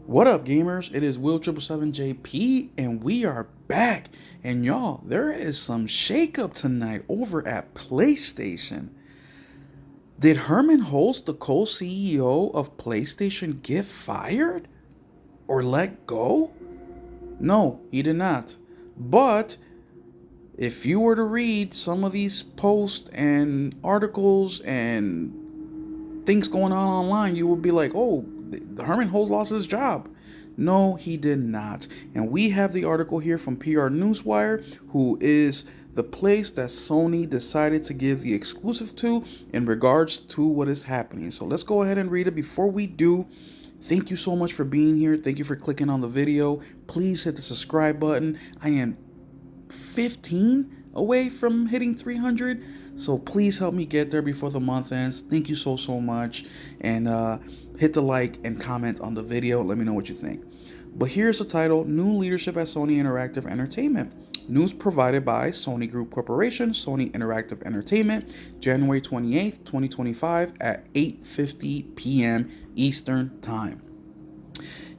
What up, gamers? It is Will777JP, and we are back. And y'all, there is some shakeup tonight over at PlayStation. Did Hermen Hulst, the co-CEO of PlayStation, get fired or let go? No, he did not. But if you were to read some of these posts and articles and things going on online, you would be like, oh, Hermen Hulst lost his job. No, he did not. And we have the article here from PR Newswire, who is the place that Sony decided to give the exclusive to in regards to what is happening. So let's go ahead and read it. Before we do, thank you so much for being here. Thank you for clicking on the video. Please hit the subscribe button. I am 15 away from hitting 300, so please help me get there before the month ends. Thank you so much, and hit the like and comment on the video. Let me know what you think. But here's the title: New Leadership at Sony Interactive Entertainment. News provided by Sony Group Corporation, Sony Interactive Entertainment, January 28th, 2025 at 8:50 p.m. Eastern Time.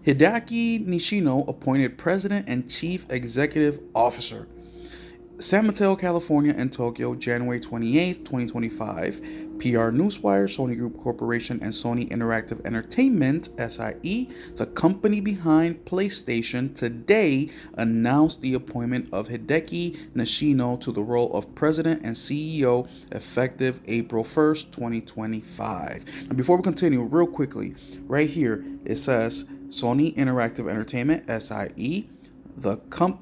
Hideaki Nishino appointed President and Chief Executive Officer. San Mateo, California and Tokyo, January 28th, 2025. PR Newswire, Sony Group Corporation and Sony Interactive Entertainment, SIE, the company behind PlayStation, today announced the appointment of Hideki Nishino to the role of President and CEO effective April 1st, 2025. Now, before we continue, real quickly, right here, it says Sony Interactive Entertainment, SIE.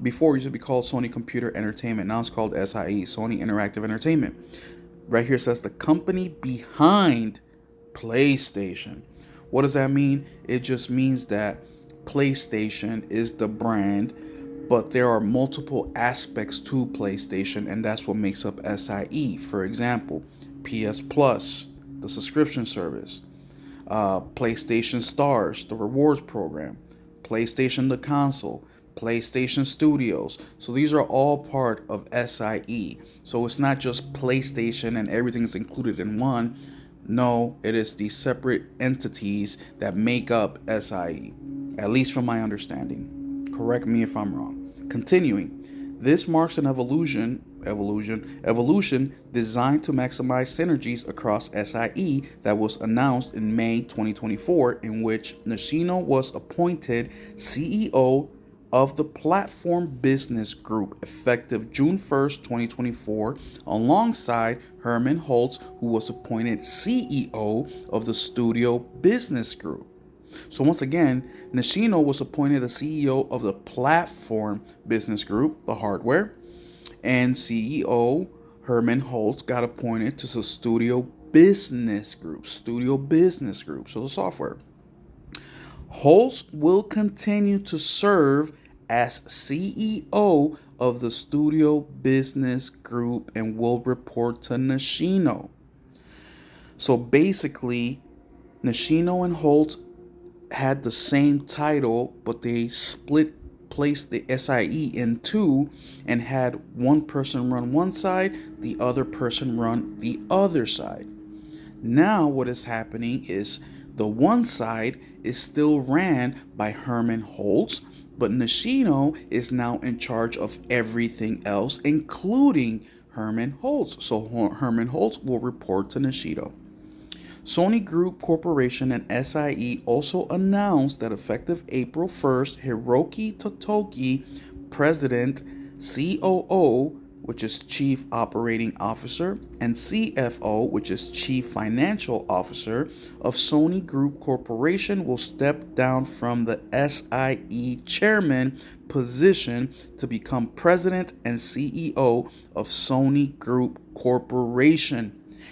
Before it used to be called Sony Computer Entertainment. Now it's called SIE, Sony Interactive Entertainment. Right here says the company behind PlayStation. What does that mean? It just means that PlayStation is the brand, but there are multiple aspects to PlayStation, and that's what makes up SIE. For example, PS Plus, the subscription service, PlayStation Stars, the rewards program, PlayStation the console, PlayStation Studios. So these are all part of SIE. So it's not just PlayStation and everything's included in one. No, it is the separate entities that make up SIE, at least from my understanding. Correct me if I'm wrong. Continuing, this marks an evolution designed to maximize synergies across SIE that was announced in May 2024, in which Nishino was appointed CEO of the Platform Business Group effective June 1st, 2024, alongside Hermen Hulst, who was appointed CEO of the Studio Business Group. So once again, Nishino was appointed the CEO of the Platform Business Group, the hardware, and CEO Hermen Hulst got appointed to the Studio Business Group, so the software. Hulst will continue to serve as CEO of the Studio Business Group and will report to Nishino. So basically, Nishino and Hulst had the same title, but they placed the SIE in two and had one person run one side, the other person run the other side. Now what is happening is the one side is still ran by Hermen Hulst, but Nishino is now in charge of everything else, including Hermen Hulst. So Hermen Hulst will report to Nishino. Sony Group Corporation and SIE also announced that effective April 1st, Hiroki Totoki, President, COO, which is Chief Operating Officer, and CFO, which is Chief Financial Officer of Sony Group Corporation, will step down from the SIE Chairman position to become President and CEO of Sony Group Corporation,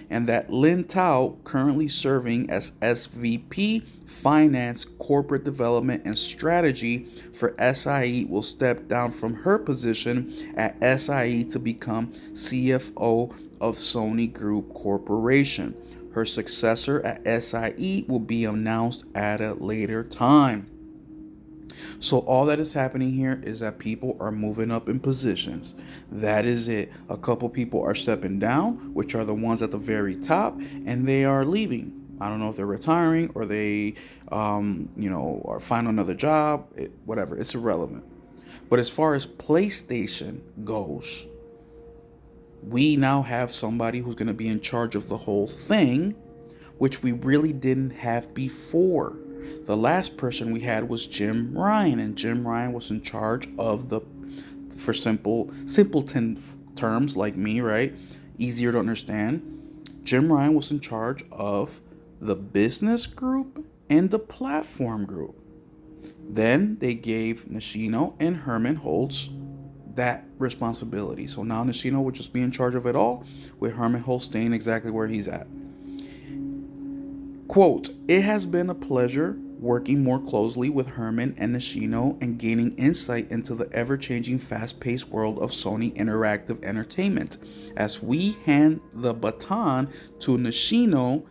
and that Lin Tao, currently serving as SVP Finance, Corporate Development, and Strategy for SIE, will step down from her position at SIE to become CFO of Sony Group Corporation. Her successor at SIE will be announced at a later time. So all that is happening here is that people are moving up in positions. That is it. A couple people are stepping down, which are the ones at the very top, and they are leaving. I don't know if they're retiring or they, or find another job, whatever. It's irrelevant. But as far as PlayStation goes, we now have somebody who's going to be in charge of the whole thing, which we really didn't have before. The last person we had was Jim Ryan, and Jim Ryan was in charge of the, for simpleton terms like me, right? Easier to understand. Jim Ryan was in charge of the business group and the platform group. Then they gave Nishino and Hermen Hulst that responsibility. So now Nishino would just be in charge of it all, with Hermen Hulst staying exactly where he's at. Quote, "It has been a pleasure working more closely with Hermen and Nishino and gaining insight into the ever-changing fast-paced world of Sony Interactive Entertainment. As we hand the baton to Nishino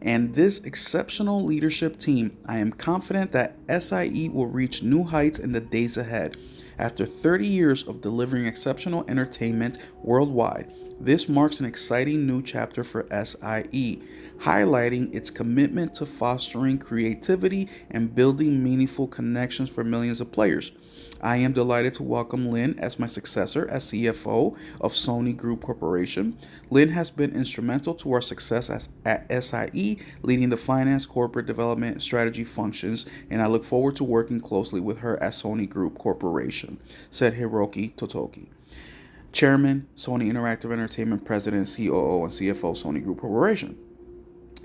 and this exceptional leadership team, I am confident that SIE will reach new heights in the days ahead. After 30 years of delivering exceptional entertainment worldwide, this marks an exciting new chapter for SIE, highlighting its commitment to fostering creativity and building meaningful connections for millions of players. I am delighted to welcome Lynn as my successor as CFO of Sony Group Corporation. Lynn has been instrumental to our success at SIE, leading the finance, corporate development, and strategy functions, and I look forward to working closely with her at Sony Group Corporation," said Hiroki Totoki, Chairman, Sony Interactive Entertainment President, COO, and CFO, Sony Group Corporation.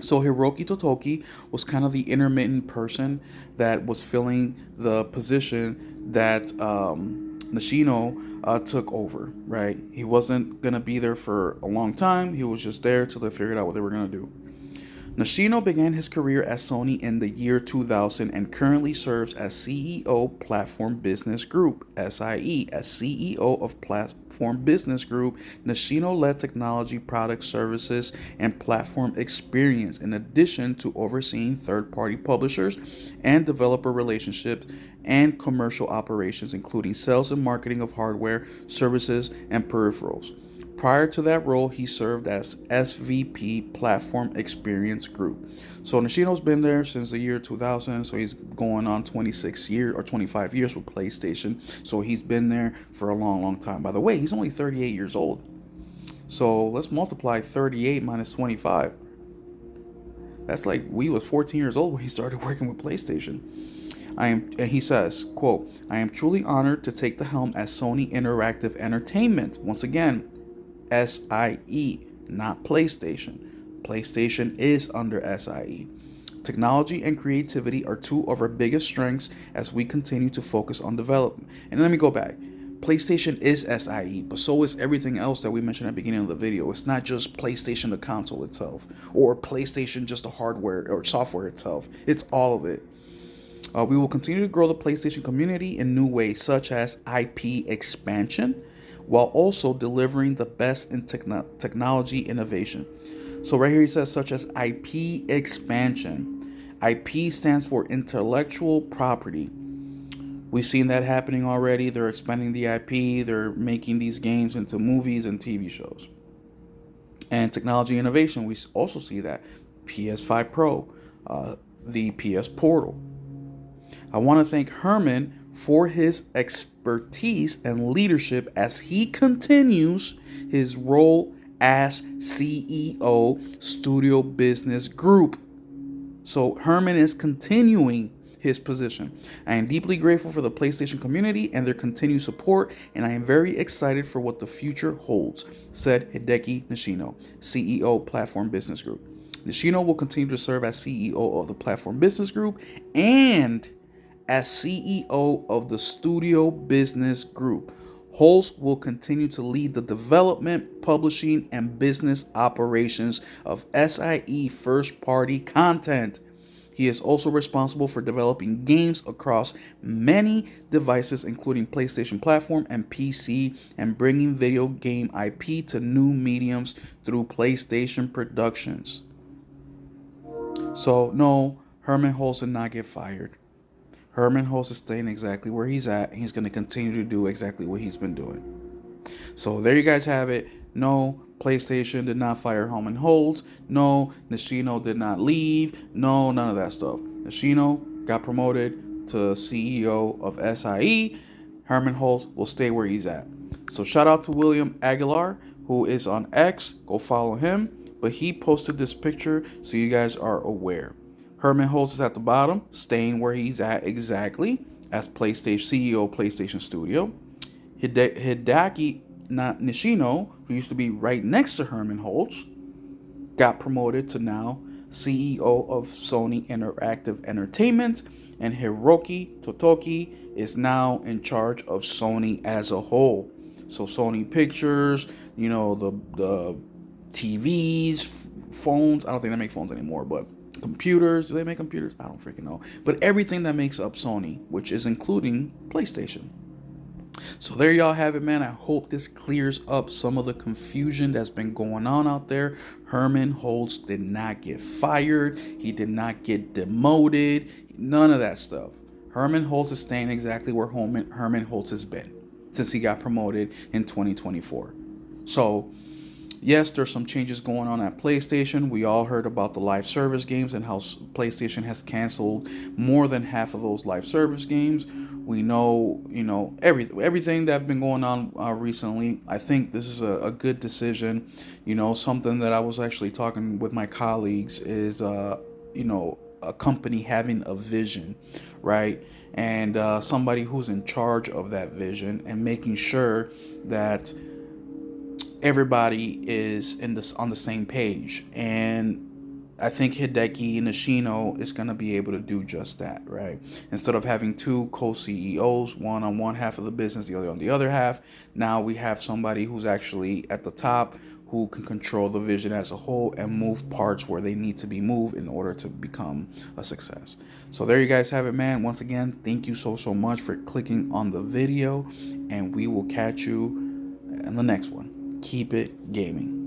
So Hiroki Totoki was kind of the intermittent person that was filling the position that Nishino took over, right? He wasn't going to be there for a long time. He was just there till they figured out what they were going to do. Nishino began his career at Sony in the year 2000 and currently serves as CEO Platform Business Group, SIE. As CEO of Platform Business Group, Nishino led technology, product services, and platform experience, in addition to overseeing third-party publishers and developer relationships and commercial operations, including sales and marketing of hardware, services, and peripherals. Prior to that role, he served as SVP Platform Experience Group. So Nishino's been there since the year 2000, so he's going on 26 years or 25 years with PlayStation. So he's been there for a long, long time. By the way, he's only 38 years old. So let's multiply 38 minus 25. That's like we was 14 years old when he started working with PlayStation. He says, quote, "I am truly honored to take the helm at Sony Interactive Entertainment." Once again, SIE, not PlayStation. PlayStation is under SIE. Technology and creativity are two of our biggest strengths as we continue to focus on development. And let me go back. PlayStation is SIE, but so is everything else that we mentioned at the beginning of the video. It's not just PlayStation, the console itself, or PlayStation, just the hardware or software itself. It's all of it. We will continue to grow the PlayStation community in new ways, such as IP expansion, while also delivering the best in technology innovation. So right here he says such as IP expansion. IP stands for intellectual property. We've seen that happening already. They're expanding the IP. They're making these games into movies and TV shows. And technology innovation, we also see that. PS5 Pro, the PS Portal. I want to thank Hermen for his expertise and leadership as he continues his role as CEO Studio Business Group. So Hermen is continuing his position. I am deeply grateful for the PlayStation community and their continued support, and I am very excited for what the future holds, said Hideki Nishino, CEO Platform Business Group. Nishino will continue to serve as CEO of the Platform Business Group and as CEO of the Studio Business Group. Hulst will continue to lead the development, publishing, and business operations of SIE first-party content. He is also responsible for developing games across many devices, including PlayStation platform and PC, and bringing video game IP to new mediums through PlayStation Productions. So, no, Hermen Hulst did not get fired. Hermen Hulst is staying exactly where he's at, and he's going to continue to do exactly what he's been doing. So there you guys have it. No, PlayStation did not fire Hermen Hulst. No, Nishino did not leave. No, none of that stuff. Nishino got promoted to CEO of SIE. Hermen Hulst will stay where he's at. So shout out to William Aguilar, who is on X. Go follow him. But he posted this picture so you guys are aware. Hermen Hulst is at the bottom, staying where he's at exactly as PlayStation CEO PlayStation Studio. Hideaki Nishino, who used to be right next to Hermen Hulst, got promoted to now CEO of Sony Interactive Entertainment, and Hiroki Totoki is now in charge of Sony as a whole. So Sony Pictures, the TVs, phones. I don't think they make phones anymore, but computers. Do they make computers? I don't freaking know. But everything that makes up Sony, which is including PlayStation. So there y'all have it, man. I hope this clears up some of the confusion that's been going on out there. Hermen Hulst did not get fired. He did not get demoted. None of that stuff. Hermen Hulst is staying exactly where Hermen Hulst has been since he got promoted in 2024. So yes, there's some changes going on at PlayStation. We all heard about the live service games and how PlayStation has canceled more than half of those live service games. We know, everything that's been going on recently. I think this is a good decision. Something that I was actually talking with my colleagues is, a company having a vision, right? And somebody who's in charge of that vision and making sure that everybody is on the same page. And I think Hideki Nishino is going to be able to do just that, right? Instead of having two co-CEOs, one on one half of the business, the other on the other half, now we have somebody who's actually at the top who can control the vision as a whole and move parts where they need to be moved in order to become a success. So there you guys have it, man. Once again, thank you so much for clicking on the video, and we will catch you in the next one. Keep it gaming.